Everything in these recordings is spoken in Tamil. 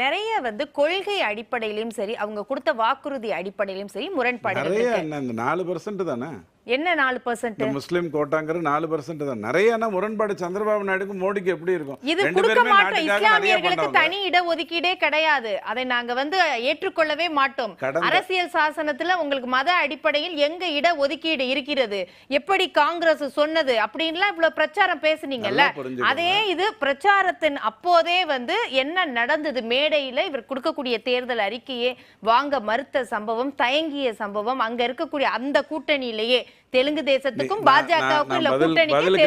நிறைய கொள்கை அடிப்படையிலும் சரி, அவங்க கொடுத்த வாக்குறுதி அடிப்படையிலும் சரி முரண்பாடுகள் இருக்கு. 4% தானே. என்ன 4%? முஸ்லிம் கோட்டாங்கிற 4% தான். நிறைய முரண்பாடு சந்திரபாபு நாயுடுக்கு மோடிக்கு எப்படி இருக்கும்? இது கொடுக்க மாட்டோம். இஸ்லாமியர்களுக்கு தனி இட ஒதுக்கீடே கிடையாது. அதை நாங்க ஏற்றுக்கொள்ளவே மாட்டோம். அரசியல் சாசனத்துல உங்களுக்கு மத அடிப்படையில் எங்க இட ஒதுக்கீடு இருக்கிறது, எப்படி காங்கிரஸ் சொன்னது அப்படின்லாம் இவ்வளவு பிரச்சாரம் பேசுனீங்கல்ல, அதே இது பிரச்சாரத்தின் அப்போதே என்ன நடந்தது, மேடையில இவர் கொடுக்கக்கூடிய தேர்தல் அறிக்கையே வாங்க மறுத்த சம்பவம், தயங்கிய சம்பவம், அங்க இருக்கக்கூடிய அந்த கூட்டணியிலேயே தெலுங்கு தேசத்துக்கும் பாஜகவுக்கும் இல்ல கூட்டணிக்கு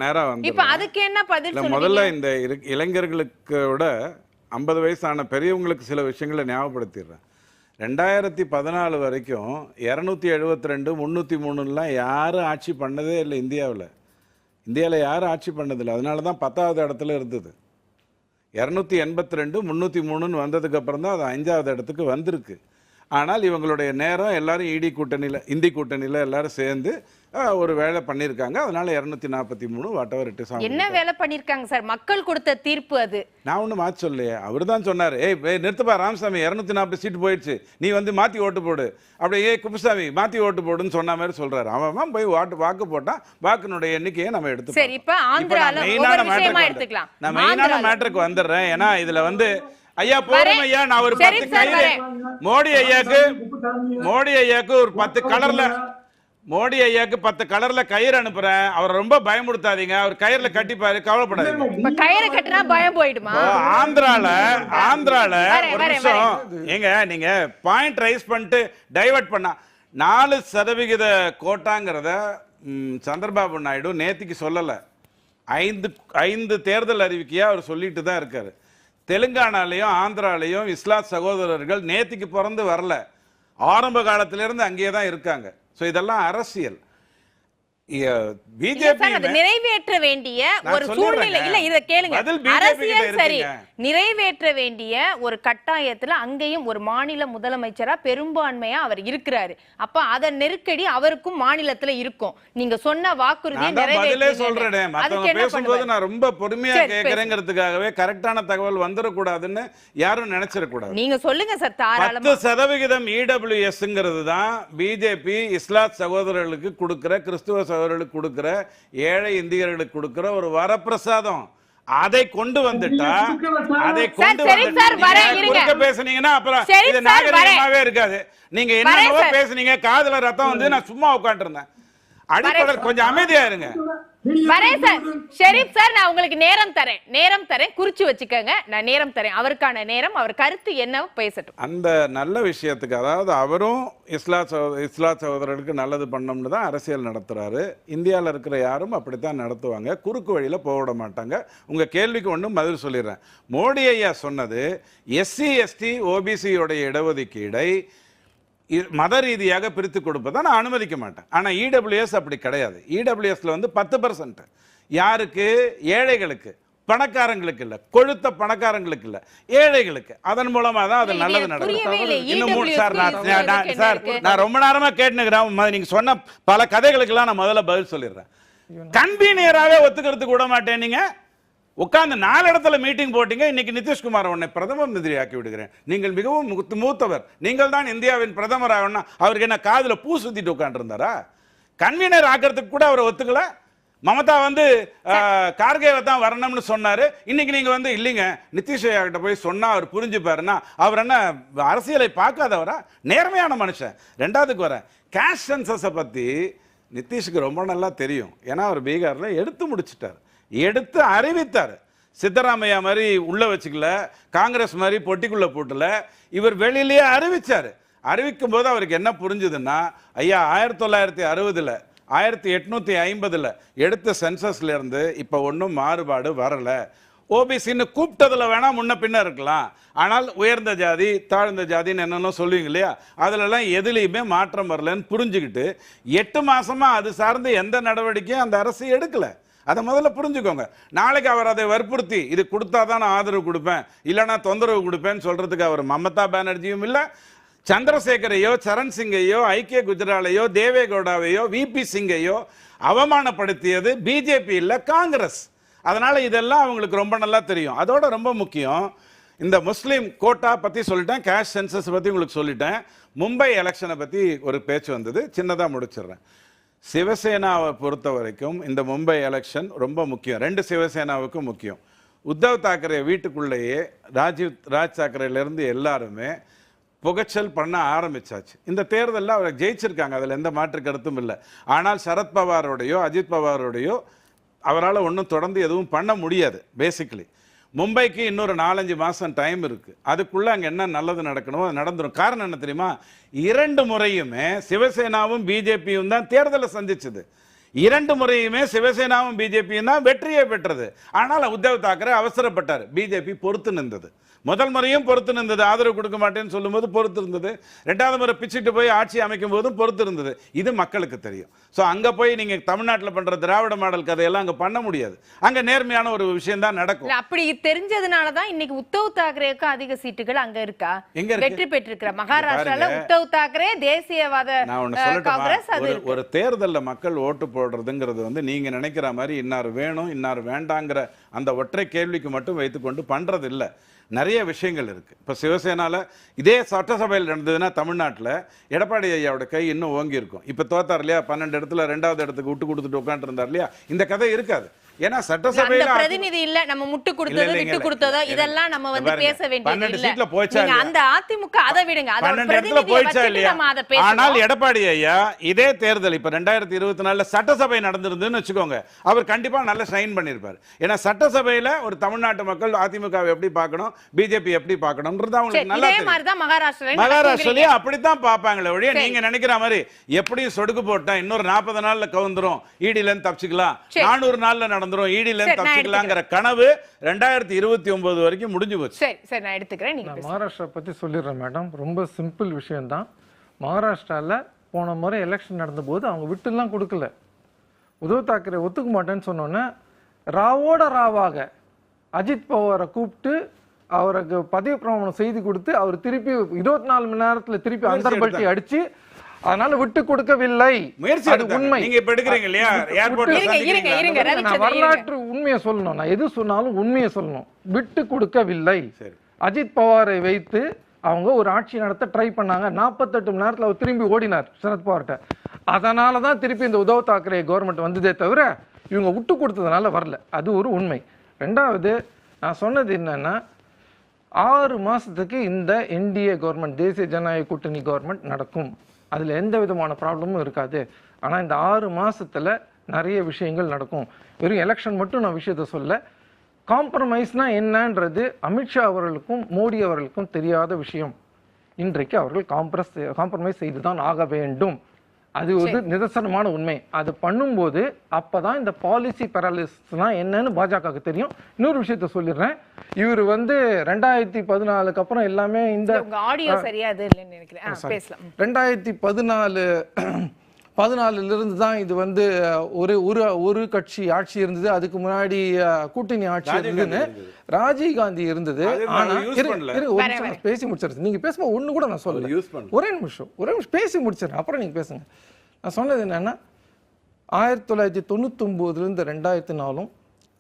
நேரா இப்ப அதுக்கு என்ன பதில் சொல்லுவீங்க? முதல்ல இந்த இளைஞர்களுக்கு விட 50 வயசான பெரியவங்களுக்கு சில விஷயங்களை ஞாபகப்படுத்திடுறேன். 2014 வரைக்கும் 272 303 யாரும் ஆட்சி பண்ணதே இல்லை இந்தியாவில் யாரும் ஆட்சி பண்ணதில்லை. அதனால தான் 10வது இடத்துல இருந்தது. 282 303 வந்ததுக்கு அப்புறம் தான் அது 5வது இடத்துக்கு வந்திருக்கு. ஆனால் இவங்களுடைய நேரம் எல்லாரும் இந்தி கூட்டணியில் எல்லாரும் சேர்ந்து ஒரு வேலை பண்ணியிருக்காங்க. அதனால 243 வாட்டவர் இட் இஸ். என்ன வேலை பண்ணியிருக்காங்க சார்? மக்கள் கொடுத்த தீர்ப்பு அது. நான் ஒன்றும் மாற்றி சொல்லலையே. அவர் தான் சொன்னார், நிறுத்துப்பா ராமசாமி, 240 சீட்டு போயிடுச்சு, நீ மாற்றி ஓட்டு போடு, அப்படியே குப்புசாமி மாற்றி ஓட்டு போடுன்னு சொன்ன மாதிரி சொல்றாரு. அவன் போய் வாக்கு போட்டான், வாக்கினுடைய எண்ணிக்கையை நம்ம எடுத்து. சரி, இப்ப ஆந்திரால நான் மெயினான மேட்டருக்கு வந்துடுறேன். ஏன்னா இதுல ஐயா போறோம் ஐயா, நான் ஒரு 10 கயிறு மோடி ஐயாக்கு ஒரு 10 கலர்ல கயிறு அனுப்புறேன். அவர் ரொம்ப பயமுடுத்தாதீங்க, அவர் கயிறுல கட்டிப்பாரு, கவலைப்படாதீங்க. கயிறு கட்டினா பயம் போயிடுமா? ஆந்திரால ஒரு நிமிஷம் ஏங்க, நீங்க பாயிண்ட் ரைஸ் பண்ணிட்டு டைவர்ட் பண்ணா 4% கோட்டாங்கிறத சந்திரபாபு நாயுடு நேத்திக்கு சொல்லல, 5 தேர்தல் அறிவிக்கையா அவர் சொல்லிட்டு தான் இருக்காரு. தெலுங்கானாலையும் ஆந்திராலையும் இஸ்லாத் சகோதரர்கள் நேத்திக்கு பிறந்து வரல, ஆரம்ப காலத்திலிருந்து அங்கேயே தான் இருக்காங்க. ஸோ இதெல்லாம் அரசியல். பிஜேபி நிறைவேற்ற வேண்டிய ஒரு சூழ்நிலை இல்ல. இத கேளுங்க, அரசியல் சரி, நிறைவேற்ற வேண்டிய ஒரு கட்டாயத்துல அங்கேயும் ஒரு மாநில முதலமைச்சரா பெரும்பான்மையா அவர் இருக்கிறாரு. அப்ப அத நெருக்கடி அவருக்கும் மாநிலத்துல இருக்கும். நீங்க சொன்ன வாக்குறுதியை பேசும்போது நான் ரொம்ப பொறுமையா கேட்கிறேங்கிறதுக்காகவே கரெக்டான தகவல் வந்துடக்கூடாதுன்னு யாரும் நினைச்சிடக்கூடாது. நீங்க சொல்லுங்க சார். 10% இடபிள்யூஎஸ்ங்கிறது தான் பிஜேபி இஸ்லாத் சகோதரர்களுக்கு கொடுக்கிற, கிறிஸ்துவ அவர்களுக்கு கொடுக்கிற, ஏழை இந்தியர்களுக்கு கொடுக்கிற ஒரு வரப்பிரசாதம். அதை கொண்டு வந்துட்டா பேசுனீங்கன்னா அப்புறம் இது நாகரிகமாவே இருக்காது. நீங்க என்னவோ பேசுனீங்க, காதுல ரத்தம் நான் சும்மா உட்காந்துருந்தேன். அடிப்படை கொஞ்சம் அமைதியா இருங்க. வரேன் சார். ஷெரீப் சார், நான் உங்களுக்கு நேரம் தரேன், குறிச்சு வச்சுக்கோங்க. நான் நேரம் தரேன், அவருக்கான நேரம், அவர் கருத்து என்ன பேசட்டும். அந்த நல்ல விஷயத்துக்கு, அதாவது அவரும் இஸ்லாத் சகோதரர்களுக்கு நல்லது பண்ணணும்னு தான் அரசியல் நடத்துறாரு. இந்தியாவில் இருக்கிற யாரும் அப்படித்தான் நடத்துவாங்க, குறுக்கு வழியில் போட மாட்டாங்க. உங்க கேள்விக்கு ஒன்றும் பதில் சொல்லிடுறேன். மோடி ஐயா சொன்னது SC ST OBC-யோடைய இடஒதுக்கீடை மத ரீதியாக பிரித்து கொடுப்பதை நான் அனுமதிக்க மாட்டேன். ஆனால் இடபிள்யூஎஸ் அப்படி கிடையாது. இடபிள்யூஎஸ்ல 10% யாருக்கு? ஏழைகளுக்கு, பணக்காரங்களுக்கு இல்ல, கொழுத்த பணக்காரங்களுக்கு இல்ல, ஏழைகளுக்கு. அதன் மூலமா தான் அது நல்லது நடக்கும். இன்னும் சார் நான் ரொம்ப நேரமா கேட்டுக்கிறேன். நீங்க சொன்ன பல கதைகளுக்கெல்லாம் நான் முதல்ல பதில் சொல்லிடுறேன். கன்வீனியராகவே ஒத்துக்கிறதுக்கு விட மாட்டேன். நீங்க உட்கார்ந்து 4 இடத்துல மீட்டிங் போட்டீங்க. இன்னைக்கு நிதிஷ்குமார் உன்னை பிரதமர் மந்திரி ஆக்கி விடுகிறேன், நீங்கள் மிகவும் மூத்தவர், நீங்கள் தான் இந்தியாவின் பிரதமர் ஆகணும். அவருக்கு என்ன காதுல பூ சுத்திட்டு உட்கார்ந்து இருந்தாரா? கன்வீனர் ஆக்கிறதுக்கு கூட அவர் ஒத்துக்கல. மமதா கார்கேவை தான் வரணும்னு சொன்னாரு. இன்னைக்கு நீங்க இல்லைங்க நிதிஷ் கிட்ட போய் சொன்னா அவர் புரிஞ்சுப்பாருன்னா அவர் என்ன அரசியலை பார்க்காதவரா? நேர்மையான மனுஷன். 2வதுக்கு வரேன், கேஷ் சென்சஸை பத்தி நிதிஷுக்கு ரொம்ப நல்லா தெரியும். ஏன்னா அவர் பீகார்ல எடுத்து முடிச்சிட்டார், எடுத்து அறிவித்தார். சித்தராமையா மாதிரி உள்ள வச்சுக்கல, காங்கிரஸ் மாதிரி பொட்டிக்குள்ள போட்டல, இவர் வெளியிலேயே அறிவிச்சாரு. அறிவிக்கும் போது அவருக்கு என்ன புரிஞ்சுதுன்னா, ஐயா 1960 1850 எடுத்த சென்சஸ்ல இருந்து இப்ப ஒன்றும் மாறுபாடு வரல. ஓபிசின்னு கூப்பிட்டதுல வேணா முன்ன பின்ன இருக்கலாம், ஆனால் உயர்ந்த ஜாதி தாழ்ந்த ஜாதின்னு என்னென்ன சொல்லுவீங்க இல்லையா, அதுலலாம் எதுலையுமே மாற்றம் வரலன்னு புரிஞ்சுக்கிட்டு 8 மாசமா அது சார்ந்து எந்த நடவடிக்கையும் அந்த அரசு எடுக்கல. அதை முதல்ல புரிஞ்சுக்கோங்க. நாளைக்கு அவர் அதை வற்புறுத்தி இது கொடுத்தாதான் நான் ஆதரவு கொடுப்பேன், இல்லைன்னா தொந்தரவு கொடுப்பேன்னு சொல்றதுக்கு அவர் மமதா பானர்ஜியும் இல்லை, சந்திரசேகரையோ சரண் சிங்கையோ ஐக்கிய குஜராலையோ தேவேகவுடாவையோ விபி சிங்கையோ அவமானப்படுத்தியது பிஜேபி இல்லை, காங்கிரஸ். அதனால இதெல்லாம் அவங்களுக்கு ரொம்ப நல்லா தெரியும். அதோட ரொம்ப முக்கியம், இந்த முஸ்லீம் கோட்டா பற்றி சொல்லிட்டேன், கேஷ் சென்சஸ் பற்றி உங்களுக்கு சொல்லிட்டேன். மும்பை எலெக்ஷனை பற்றி ஒரு பேச்சு வந்தது, சின்னதாக முடிச்சிடுறேன். சிவசேனாவை பொறுத்த வரைக்கும் இந்த மும்பை எலெக்ஷன் ரொம்ப முக்கியம், 2 சிவசேனாவுக்கும் முக்கியம். உத்தவ் தாக்கரே வீட்டுக்குள்ளேயே ராஜ் தாக்கரேலேருந்து எல்லாருமே புகைச்சல் பண்ண ஆரம்பிச்சாச்சு. இந்த தேர்தலில் அவர் ஜெயிச்சிருக்காங்க, அதில் எந்த மாற்று கருத்தும் இல்லை. ஆனால் சரத்பவாரோடையோ அஜித் பவாரோடையோ அவரால் ஒன்றும் தொடர்ந்து எதுவும் பண்ண முடியாது. பேசிக்கலி மும்பைக்கு இன்னொரு 4-5 மாதம் டைம் இருக்குது. அதுக்குள்ளே அங்கே என்ன நல்லது நடக்கணுமோ அது நடந்துடும். காரணம் என்ன தெரியுமா? 2 முறையுமே சிவசேனாவும் பிஜேபியும் தான் தேர்தலை சந்திச்சது. 2 முறையுமே சிவசேனாவும் பிஜேபியும் தான் வெற்றியை பெற்றது. ஆனால் உத்தவ் தாக்கரே அவசரப்பட்டார், பிஜேபி பொறுத்து நின்றது. முதல் முறையும் பொறுத்து நின்றது, ஆதரவு கொடுக்க மாட்டேன்னு சொல்லும்போது பொறுத்து இருந்தது. 2வது முறை பிச்சுட்டு போய் ஆட்சி அமைக்கும் போதும் பொறுத்து இருந்தது. இது மக்களுக்கு தெரியும். ஸோ அங்கே போய் நீங்கள் தமிழ்நாட்டில் பண்ணுற திராவிட மாடல் கதையெல்லாம் அங்கே பண்ண முடியாது. அங்கே நேர்மையான ஒரு விஷயம் தான் நடக்கும். அப்படி தெரிஞ்சதுனால தான் இன்னைக்கு உத்தவ் தாக்கரேக்கு அதிக சீட்டுகள் அங்க இருக்கா, வெற்றி பெற்றிருக்கிற மகாராஷ்டிரால உத்தவ் தாக்கரே தேசியவாத காங்கிரஸ். ஒரு தேர்தலில் மக்கள் ஓட்டு போடுறதுங்கிறது வந்து நீங்க நினைக்கிற மாதிரி இன்னார் வேணும் இன்னார் வேண்டாங்கிற அந்த ஒற்றை கேள்விக்கு மட்டும் வைத்துக்கொண்டு பண்றது இல்லை. நிறைய விஷயங்கள் இருக்கு. இப்போ சிவசேனால இதே சட்டசபையில் நடந்ததுன்னா தமிழ்நாட்டில் எடப்பாடி ஐயாவோட கை இன்னும் ஓங்கி இருக்கும். இப்போ தோத்தார் இல்லையா, 12 இடத்துல 2வது இடத்துக்கு விட்டு கொடுத்துட்டு உட்காந்து இருந்தார் இல்லையா, இந்த கதை இருக்காது. ஏன்னா சட்டசபையில பிரதிநிதி இல்ல, நம்ம முட்டு கொடுத்ததோ விட்டு கொடுத்ததோ இதெல்லாம் நம்ம வந்து பேச வேண்டியது 12 சீட்ல போய்ச்சா இல்ல. அந்த அதிமுக அதை விடுங்க, அத 12 இடத்துல போய்ச்சா இல்லையா. ஆனால் எடப்பாடி ஐயா இதே தேர்தல் இப்ப 2024ல சட்டசபை நடந்திருந்துன்னு வச்சுக்கோங்க, அவர் கண்டிப்பா நல்ல ஷைன் பண்ணிருப்பார். ஏன்னா சட்டசபையில ஒரு தமிழ்நாட்டு மக்கள் அதிமுகவை எப்படி பார்க்கணும், பிஜேபி எப்படி பார்க்கணும்ன்றது அவங்களுக்கு நல்லா தெரியும். மகாராஷ்டிராலயே அப்படித்தான் பார்ப்பாங்களே ஒழிய நீங்க நினைக்கிற மாதிரி எப்படியும் சொடுக்கு போட்டா இன்னொரு 40 நாள்ல கவுந்துரும், ஈடில இருந்து தப்பிச்சுக்கலாம், 400 நாள்ல நடந்துரும், ஈடில இருந்து தப்பிச்சுக்கலாம்ங்கற கனவு 2029 வரைக்கும் முடிஞ்சு போச்சு. சரி சரி, நான் எடுத்துக்கிறேன். நீங்க மகாராஷ்டிரா பத்தி சொல்லிடுறேன் மேடம். ரொம்ப சிம்பிள் விஷயம் தான். மகாராஷ்டிரால போன முறை எலெக்ஷன் நடந்தபோது அவங்க விட்டுலாம் கொடுக்கல. உத்தவ் தாக்கரே ஒத்துக்க மாட்டேன்னு சொன்னோன்னே ராவோட ராவாக அஜித் பவாரை கூப்பிட்டு அவருக்கு பதவி பிரமாணம் செய்து கொடுத்து அவர் திருப்பி 24 மணி நேரத்துல திருப்பி அந்தர்பல்ட்டி அடிச்சு, அதனால விட்டு கொடுக்கவில்லை. அது உண்மை. நீங்க இப்ப எடுக்கிறீங்க இல்லையா ஏர்போர்ட்ல, நான் வரலாற்று உண்மையை சொல்லணும், நான் எது சொன்னாலும் உண்மையை சொல்லணும். விட்டு கொடுக்கவில்லை. அஜித் பவாரை வைத்து அவங்க ஒரு ஆட்சி நடத்த ட்ரை பண்ணாங்க. 48 மணி நேரத்தில் அவர் திரும்பி ஓடினார் சரத்பவார்கிட்ட. அதனால தான் திருப்பி இந்த உத்தவ் தாக்கரே கவர்மெண்ட் வந்ததே தவிர இவங்க விட்டு கொடுத்ததுனால வரல. அது ஒரு உண்மை. 2வது நான் சொன்னது என்னன்னா, 6 மாசத்துக்கு இந்த என்டிஏ கவர்மெண்ட், தேசிய ஜனநாயக கூட்டணி கவர்மெண்ட் நடக்கும். அதுல எந்த விதமான ப்ராப்ளமும் இருக்காது. ஆனா இந்த 6 மாசத்துல நிறைய விஷயங்கள் நடக்கும். வெறும் எலெக்ஷன் மட்டும் நான் விஷயத்த சொல்ல. காம்ப்ரமைஸ்னா என்னன்றது அமித்ஷா அவர்களுக்கும் மோடி அவர்களுக்கும் தெரியாத விஷயம். இன்றைக்கு அவர்கள் காம்ப்ரமைஸ் செய்துதான் ஆக வேண்டும். அது ஒரு நிதர்சனமான உண்மை. அது பண்ணும்போது அப்பதான் இந்த பாலிசி பேரலிசிஸ்னா என்னன்னு பாஜகவுக்கு தெரியும். இன்னொரு விஷயத்த சொல்லிடுறேன். இவர் வந்து 2014க்கு அப்புறம் எல்லாமே இந்த ஆடியோ சரியா இல்லைன்னு நினைக்கிறேன், பேசலாம். 2014 இருந்து தான் இது வந்து ஒரு கட்சி ஆட்சி இருந்தது. அதுக்கு முன்னாடி கூட்டணி ஆட்சி இருந்ததுன்னு ராஜீவ் காந்தி இருந்தது. ஆனா பேசி முடிச்சிருச்சு. நீங்க பேசும்போது ஒண்ணு கூட நான் சொல்ல, ஒரே நிமிஷம் பேசி முடிச்சிடறேன், அப்புறம் நீங்க பேசுங்க. நான் சொன்னது என்னன்னா, 1999 இருந்து 2004ம்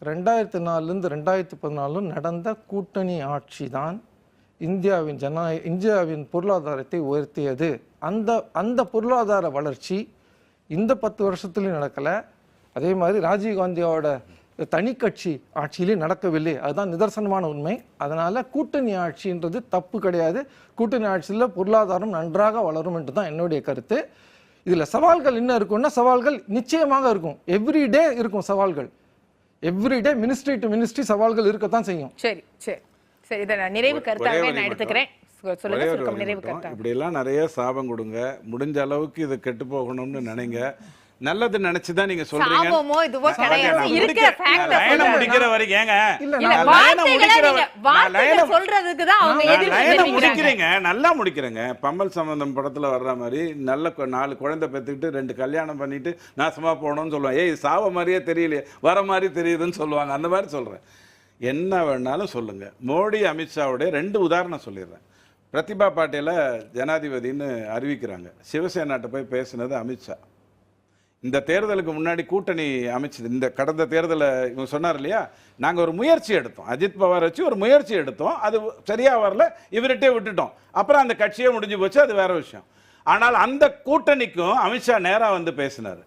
2004 இருந்து 2014 நடந்த கூட்டணி ஆட்சி தான் இந்தியாவின் பொருளாதாரத்தை உயர்த்தியது. அந்த பொருளாதார வளர்ச்சி இந்த 10 வருஷத்துலையும் நடக்கல. அதே மாதிரி ராஜீவ் காந்தியோட தனி கட்சி ஆட்சியிலே நடக்கவில்லை. அதுதான் நிதர்சனமான உண்மை. அதனால கூட்டணி ஆட்சின்றது தப்பு கிடையாது. கூட்டணி ஆட்சியில் பொருளாதாரம் நன்றாக வளரும் என்று தான் என்னுடைய கருத்து. இதுல சவால்கள் என்ன இருக்கும்னா, சவால்கள் நிச்சயமாக இருக்கும். எவ்ரிடே இருக்கும் சவால்கள். எவ்ரிடே மினிஸ்ட்ரி டு மினிஸ்ட்ரி சவால்கள் இருக்கத்தான் செய்யும். சரி சரி சரி, இதை நான் நிறைவு கருத்தாகவே நான் எடுத்துக்கிறேன். இப்படி எல்லாம் நிறைய சாபம் கொடுங்க, முடிஞ்ச அளவுக்கு இது கெட்டு போகணும்னு நினைங்க. நல்லது நினைச்சுதான் நீங்க சொல்றீங்க. முடிக்கிற வரைக்கும் முடிக்கிறீங்க, நல்லா முடிக்கிறேங்க. பம்மல் சம்பந்தம் படத்துல வர்ற மாதிரி நல்ல 4 குழந்தை பெற்றுக்கிட்டு 2 கல்யாணம் பண்ணிட்டு நாசமா போனோம்னு சொல்லுவாங்க. ஏய் சாவ மாதிரியே தெரியலையே, வர மாதிரி தெரியுதுன்னு சொல்லுவாங்க. அந்த மாதிரி சொல்றேன். என்ன வேணாலும் சொல்லுங்க. மோடி அமித்ஷாவுடைய 2 உதாரணம் சொல்லிடுறேன். பிரதிபா பாட்டீல ஜனாதிபதினு அறிவிக்கிறாங்க. சிவசேனாட்ட போய் பேசினது அமித்ஷா. இந்த தேர்தலுக்கு முன்னாடி கூட்டணி அமைச்சது, இந்த கடந்த தேர்தலை இவங்க சொன்னார் இல்லையா, நாங்கள் ஒரு முயற்சி எடுத்தோம், அஜித் பவார் வச்சு ஒரு முயற்சி எடுத்தோம், அது சரியாக வரல, இவர்கிட்டே விட்டுட்டோம், அப்புறம் அந்த கட்சியே முடிஞ்சு போச்சு, அது வேற விஷயம். ஆனால் அந்த கூட்டணிக்கும் அமித்ஷா நேராக வந்து பேசினார்.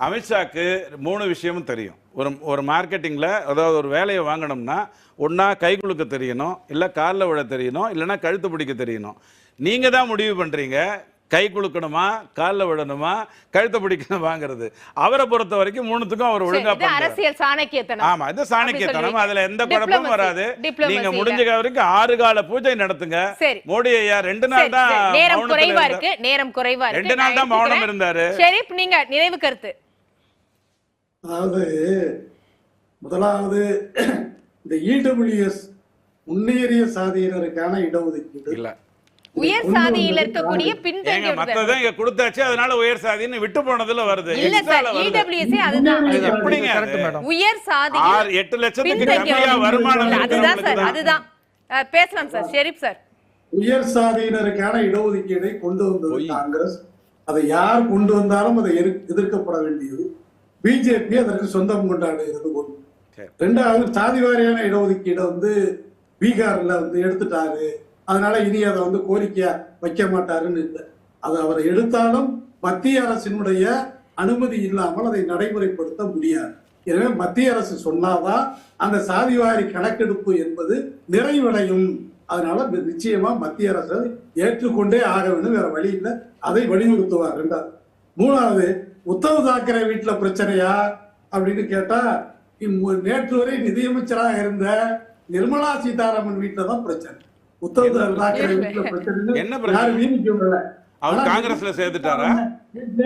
அமித்ஷாக்கு 3 விஷயமும் தெரியும். ஒரு மார்க்கெட்டிங்கில் அதாவது ஒரு வேலையை வாங்கணும்னா ஒன்றா கை குலுக்க தெரியணும், இல்லை காலில் விழ தெரியணும், இல்லைன்னா கழுத்து பிடிக்க தெரியணும். நீங்கள் தான் முடிவு பண்ணுறீங்க கை குலுக்கணுமா, காலில் விடணுமா, கழுத்தை பிடிக்கணுமாங்கிறது. அவரை பொறுத்த வரைக்கும் 3த்துக்கும் அவர் ஒழுங்கா பண்றாரு. அரசியல் சாணக்கியத்தனம். ஆமா, இது சாணக்கியத்தனம். அதுல எந்த குழப்பமும் வராது. நீங்க முடிஞ்ச வரைக்கும் 6 கால பூஜை நடத்துங்க. மோடி ஐயா 2 நாள் தான் நேரம் குறைவா இருக்கு, நேரம் குறைவா இருக்கு, 2 நாள் தான் மௌனம் இருந்தாரு. ஷெரீப், நீங்க நிறைவு கருத்து. அதாவது முதலாவது இந்த இடபிள்யூஎஸ் முன்னேறிய சாதியினருக்கான இடஒதுக்கீடு இல்ல, உயர் சாதியில் இருக்கக்கூடிய பின்தங்கிய மத்ததான் இங்க கொடுத்தாச்சு, அதனால உயர் சாதின்னு விட்டு போனதுல வருது. இல்ல சார், இடபிள்யூஎஸ் அதுதான். எப்படிங்க உயர் சாதி 8 லட்சத்துக்கு கம்மியா வருமானம், அதுதான் சார், அதுதான். பேசலாம் சார். ஷெரீப் சார், உயர் சாதியினருக்கான இடஒதுக்கீடை கொண்டு வந்தது காங்கிரஸ். அதை யார் கொண்டு வந்தாலும் அதை எதிர்க்கப்பட வேண்டியது. பிஜேபி அதற்கு சொந்தம் கொண்டாடுகிறது. ஒன்று. 2வது, சாதி வாரியான இடஒதுக்கீடை பீகார்ல எடுத்துட்டாரு, அதனால இனி அதை கோரிக்கையா வைக்க மாட்டாருன்னு இல்லை. அது அவர் எடுத்தாலும் மத்திய அரசினுடைய அனுமதி இல்லாமல் அதை நடைமுறைப்படுத்த முடியாது. எனவே மத்திய அரசு சொன்னாதான் அந்த சாதிவாரி கணக்கெடுப்பு என்பது நிறைவடையும். அதனால நிச்சயமா மத்திய அரசு ஏற்றுக்கொண்டே ஆக வேண்டும், வேற வழி இல்லை, அதை வலியுறுத்துவார். 2வது. 3வது, உத்தவ் தாக்கரே வீட்டுல பிரச்சனையா அப்படின்னு கேட்டா, நேற்று வரை நிதியமைச்சராக இருந்த நிர்மலா சீதாராமன் வீட்டுல தான் பிரச்சனை. உத்தவ் தாக்கரே வீட்டுல பிரச்சனை என்ன பிரச்சனை? அவர் காங்கிரஸ்ல சேர்ந்துட்டாரா?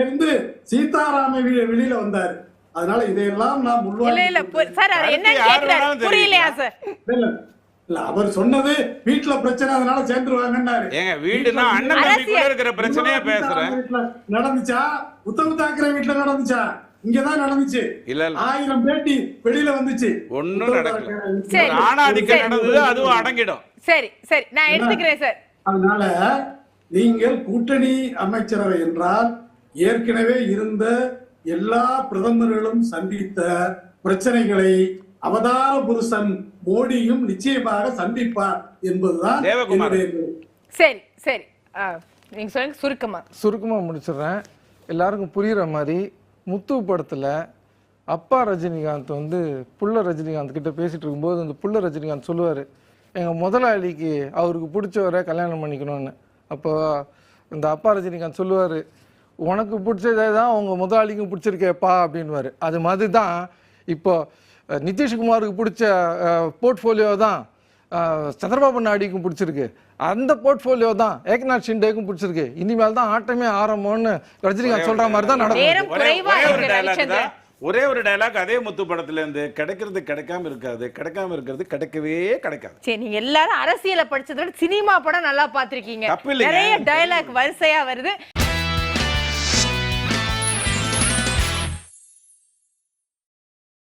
இருந்து சீதாராமன் வெளியில வந்தாரு. அதனால இதையெல்லாம் நாம் அவர் சொன்னது வீட்டுல பிரச்சனை, அதனால சேர்ந்துருவாங்கன்னாரு. எங்க வீடுனா அண்ணன் தம்பிக்குள்ள இருக்கிற பிரச்சனையே பேசுறேன். நடந்துச்சா? உத்தவ் தாக்கரே வீட்டுல நடந்துச்சா? இங்கதான் நடந்துச்சு. இல்ல 1000 பேட்டி வெளியில வந்துச்சு, ஒண்ணும் நடக்கல. ஆணாதிக்க நடந்தது, அதுவும் அடங்கிடும். சரி சரி, நான் எடுத்துக்கிறேன் சார். அதனால நீங்கள் கூட்டணி அமைச்சரவை என்றால் ஏற்கனவே இருந்த எல்லா பிரதமர்களும் சந்தித்த பிரச்சனைகளை அவதார புருஷன் மோடியும் நிச்சயமாக சந்திப்பார் என்பதுதான். சரி சரி, நீங்க சொல்லுங்க சுருக்கமா முடிச்சிடுறேன். எல்லாருக்கும் புரியுற மாதிரி, முத்து படத்துல அப்பா ரஜினிகாந்த் புள்ள ரஜினிகாந்த் கிட்ட பேசிட்டு இருக்கும்போது அந்த புள்ள ரஜினிகாந்த் சொல்லுவாரு, எங்க முதலாளிக்கு அவருக்கு பிடிச்சவரை கல்யாணம் பண்ணிக்கணும்னு. அப்போ இந்த அப்பா ரஜினிகாந்த் சொல்லுவாரு, உனக்கு பிடிச்சதே தான் உங்க முதலாளிக்கும் பிடிச்சிருக்கேப்பா அப்படின்வாரு. அது மாதிரி தான் இப்போ நிதிஷ்குமாருக்கு பிடிச்ச போர்ட்ஃபோலியோ தான் சந்திரபாபு நாயுடுக்கும் பிடிச்சிருக்கு, அந்த போர்ட்ஃபோலியோ தான் ஏக்நாத் ஷிண்டேக்கும் பிடிச்சிருக்கு. இனிமேல் தான் ஆட்டமே ஆரம்பம்னு ரஜினிகாந்த் சொல்ற மாதிரி தான் நடக்கும். ஒரே ஒரு டயலாக் அதே முத்து படத்துல இருந்து, கிடைக்கிறது கிடைக்காம இருக்காது, கிடைக்காம இருக்கிறது கிடைக்கவே கிடைக்காது. சரி, நீங்க எல்லாரும் அரசியலை படிச்சதோட சினிமா படம் நல்லா பாத்திருக்கீங்க, நிறைய டயலாக் வரிசையா வருது.